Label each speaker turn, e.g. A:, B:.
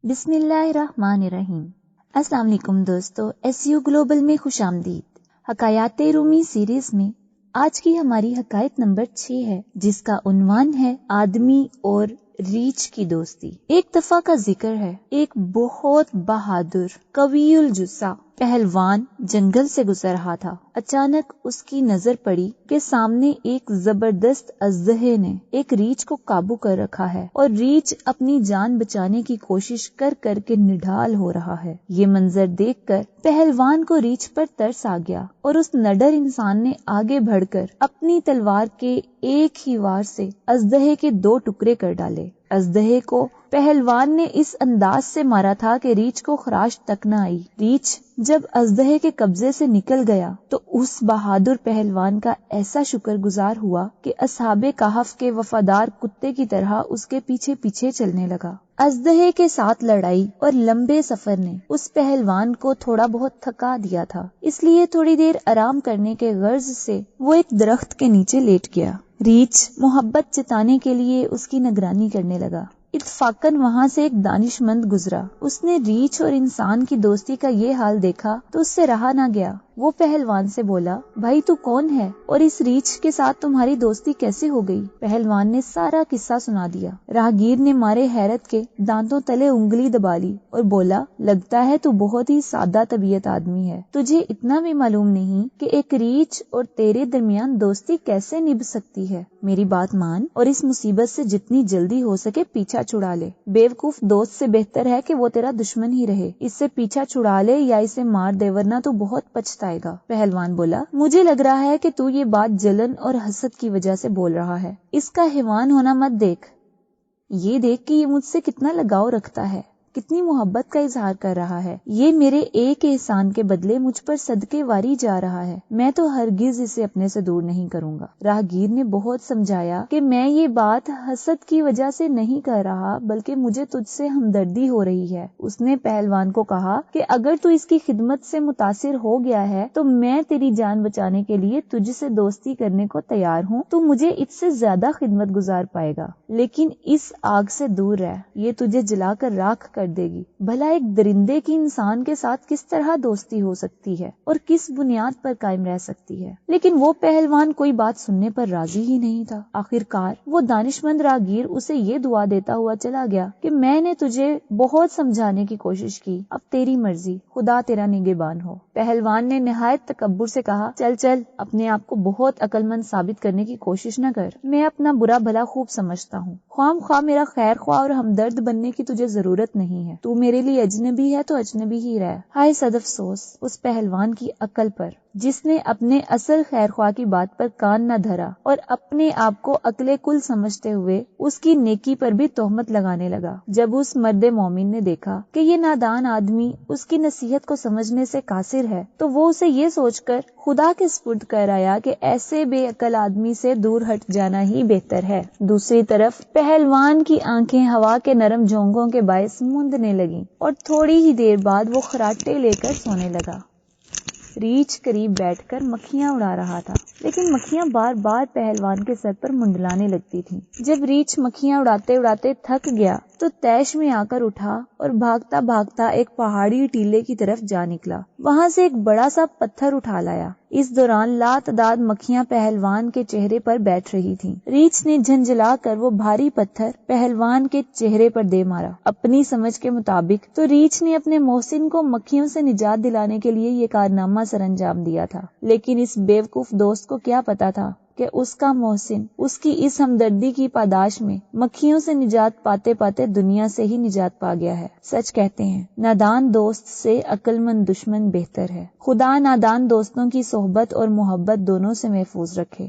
A: بسم اللہ الرحمن الرحیم۔ السلام علیکم دوستو، SEO گلوبل میں خوش آمدید۔ حکایات رومی سیریز میں آج کی ہماری حکایت نمبر 6 ہے، جس کا عنوان ہے آدمی اور ریچھ کی دوستی۔ ایک دفعہ کا ذکر ہے، ایک بہت بہادر قوی الجثہ پہلوان جنگل سے گزر رہا تھا۔ اچانک اس کی نظر پڑی کہ سامنے ایک زبردست اژدہے نے ایک ریچھ کو قابو کر رکھا ہے اور ریچھ اپنی جان بچانے کی کوشش کر کر کے نڈھال ہو رہا ہے۔ یہ منظر دیکھ کر پہلوان کو ریچھ پر ترس آ گیا اور اس نڈر انسان نے آگے بڑھ کر اپنی تلوار کے ایک ہی وار سے اژدہے کے 2 ٹکڑے کر ڈالے۔ اژدہے کو پہلوان نے اس انداز سے مارا تھا کہ ریچھ کو خراش تک نہ آئی۔ ریچھ جب اژدہے کے قبضے سے نکل گیا تو اس بہادر پہلوان کا ایسا شکر گزار ہوا کہ اصحاب کہف کے وفادار کتے کی طرح اس کے پیچھے پیچھے چلنے لگا۔ اژدہے کے ساتھ لڑائی اور لمبے سفر نے اس پہلوان کو تھوڑا بہت تھکا دیا تھا، اس لیے تھوڑی دیر آرام کرنے کے غرض سے وہ ایک درخت کے نیچے لیٹ گیا۔ ریچھ محبت جتانے کے لیے اس کی نگرانی کرنے لگا۔ اتفاقاً وہاں سے ایک دانش مند گزرا۔ اس نے ریچھ اور انسان کی دوستی کا یہ حال دیکھا تو اس سے رہا نہ گیا۔ وہ پہلوان سے بولا، بھائی تو کون ہے اور اس ریچھ کے ساتھ تمہاری دوستی کیسے ہو گئی؟ پہلوان نے سارا قصہ سنا دیا۔ راہگیر نے مارے حیرت کے دانتوں تلے انگلی دبا لی اور بولا، لگتا ہے تو بہت ہی سادہ طبیعت آدمی ہے، تجھے اتنا بھی معلوم نہیں کہ ایک ریچھ اور تیرے درمیان دوستی کیسے نبھ سکتی ہے۔ میری بات مان اور اس مصیبت سے جتنی جلدی ہو سکے پیچھا چھڑا لے۔ بیوقوف دوست سے بہتر ہے کہ وہ تیرا دشمن ہی رہے۔ اس سے پیچھا چھڑا لے یا اسے مار دے، ورنہ تو بہت پچھتائے گا۔ پہلوان بولا، مجھے لگ رہا ہے کہ تو یہ بات جلن اور حسد کی وجہ سے بول رہا ہے۔ اس کا حیوان ہونا مت دیکھ، یہ دیکھ کہ یہ مجھ سے کتنا لگاؤ رکھتا ہے، کتنی محبت کا اظہار کر رہا ہے۔ یہ میرے ایک احسان کے بدلے مجھ پر صدقے واری جا رہا ہے، میں تو ہرگز اسے اپنے سے دور نہیں کروں گا۔ راہگیر نے بہت سمجھایا کہ میں یہ بات حسد کی وجہ سے نہیں کر رہا، بلکہ مجھے تجھ سے ہمدردی ہو رہی ہے۔ اس نے پہلوان کو کہا کہ اگر تو اس کی خدمت سے متاثر ہو گیا ہے تو میں تیری جان بچانے کے لیے تجھ سے دوستی کرنے کو تیار ہوں، تو مجھے اس سے زیادہ خدمت گزار پائے گا، لیکن اس آگ سے دور رہ، یہ تجھے جلا کر راکھ کر دے گی۔ بھلا ایک درندے کی انسان کے ساتھ کس طرح دوستی ہو سکتی ہے اور کس بنیاد پر قائم رہ سکتی ہے؟ لیکن وہ پہلوان کوئی بات سننے پر راضی ہی نہیں تھا۔ آخرکار وہ دانشمند راہگیر اسے یہ دعا دیتا ہوا چلا گیا کہ میں نے تجھے بہت سمجھانے کی کوشش کی، اب تیری مرضی، خدا تیرا نگہبان ہو۔ پہلوان نے نہایت تکبر سے کہا، چل چل، اپنے آپ کو بہت عقل مند ثابت کرنے کی کوشش نہ کر، میں اپنا برا بھلا خوب سمجھتا ہوں، خواہ خواہ میرا خیر خواہ اور ہمدرد بننے کی تجھے ضرورت نہیں ہے، تو میرے لیے اجنبی ہے تو اجنبی ہی رہ۔ ہائے صد افسوس اس پہلوان کی عقل پر، جس نے اپنے اصل خیر خواہ کی بات پر کان نہ دھرا اور اپنے آپ کو عقل کل سمجھتے ہوئے اس کی نیکی پر بھی تہمت لگانے لگا۔ جب اس مرد مومن نے دیکھا کہ یہ نادان آدمی اس کی نصیحت کو سمجھنے سے قاصر ہے تو وہ اسے یہ سوچ کر خدا کے سپرد کر آیا کہ ایسے بے عقل آدمی سے دور ہٹ جانا ہی بہتر ہے۔ دوسری طرف پہلوان کی آنکھیں ہوا کے نرم جھونکوں کے باعث موندنے لگیں اور تھوڑی ہی دیر بعد وہ خراٹے لے کر سونے لگا۔ ریچھ قریب بیٹھ کر مکھیاں اڑا رہا تھا، لیکن مکھیاں بار بار پہلوان کے سر پر منڈلانے لگتی تھیں۔ جب ریچھ مکھیاں اڑاتے اڑاتے تھک گیا تو طیش میں آ کر اٹھا اور بھاگتا بھاگتا ایک پہاڑی ٹیلے کی طرف جا نکلا۔ وہاں سے ایک بڑا سا پتھر اٹھا لایا۔ اس دوران لاتعداد مکھیاں پہلوان کے چہرے پر بیٹھ رہی تھیں۔ ریچھ نے جھنجھلا کر وہ بھاری پتھر پہلوان کے چہرے پر دے مارا۔ اپنی سمجھ کے مطابق تو ریچھ نے اپنے محسن کو مکھیوں سے نجات دلانے کے لیے یہ کارنامہ سر انجام دیا تھا، لیکن اس بیوقوف دوست کو کیا پتا تھا کہ اس کا محسن اس کی اس ہمدردی کی پاداش میں مکھیوں سے نجات پاتے پاتے دنیا سے ہی نجات پا گیا ہے۔ سچ کہتے ہیں، نادان دوست سے عقل مند دشمن بہتر ہے۔ خدا نادان دوستوں کی صحبت اور محبت دونوں سے محفوظ رکھے۔